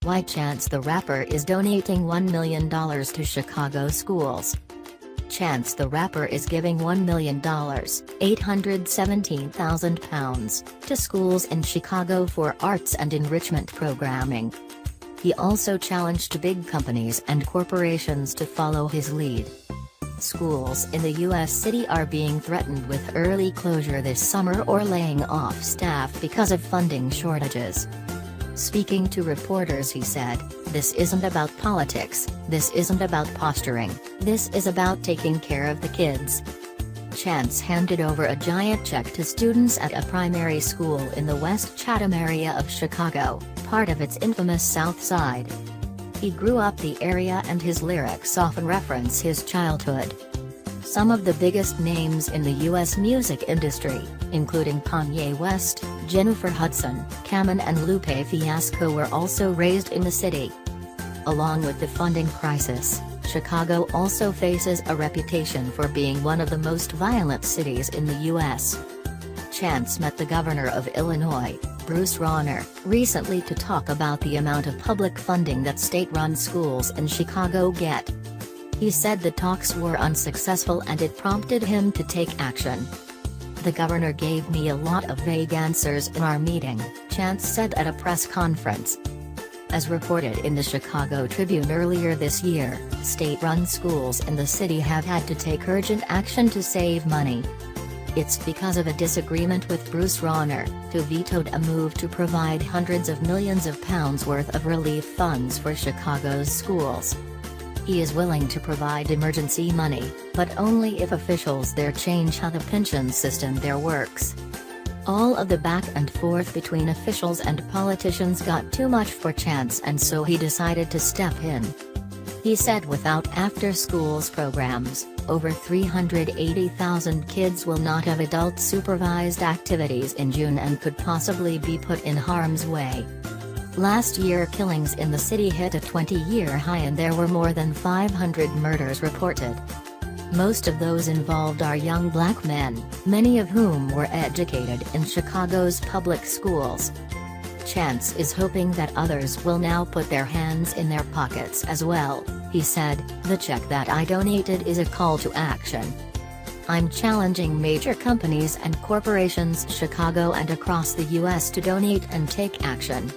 Why Chance the Rapper is donating $1 million to Chicago schools. Chance the Rapper is giving $1 million £817,000 to schools in Chicago for arts and enrichment programming. He also challenged big companies and corporations to follow his lead. Schools in the U.S. city are being threatened with early closure this summer or laying off staff because of funding shortages. Speaking to reporters, he said, "This isn't about politics, this isn't about posturing, this is about taking care of the kids." Chance handed over a giant check to students at a primary school in the West Chatham area of Chicago, part of its infamous South Side. He grew up the area and his lyrics often reference his childhood. Some of the biggest names in the U.S. music industry, including Kanye West, Jennifer Hudson, Kanye and Lupe Fiasco, were also raised in the city. Along with the funding crisis, Chicago also faces a reputation for being one of the most violent cities in the U.S. Chance met the governor of Illinois, Bruce Rauner, recently to talk about the amount of public funding that state-run schools in Chicago get. He said the talks were unsuccessful and it prompted him to take action. "The governor gave me a lot of vague answers in our meeting," Chance said at a press conference. As reported in the Chicago Tribune earlier this year, state-run schools in the city have had to take urgent action to save money. It's because of a disagreement with Bruce Rauner, who vetoed a move to provide hundreds of millions of pounds worth of relief funds for Chicago's schools. He is willing to provide emergency money, but only if officials there change how the pension system there works. All of the back and forth between officials and politicians got too much for Chance, and so he decided to step in. He said without after-schools programs, over 380,000 kids will not have adult-supervised activities in June and could possibly be put in harm's way. Last year, killings in the city hit a 20-year high and there were more than 500 murders reported. Most of those involved are young black men, many of whom were educated in Chicago's public schools. Chance is hoping that others will now put their hands in their pockets as well. He said, "The check that I donated is a call to action. I'm challenging major companies and corporations Chicago and across the U.S. to donate and take action."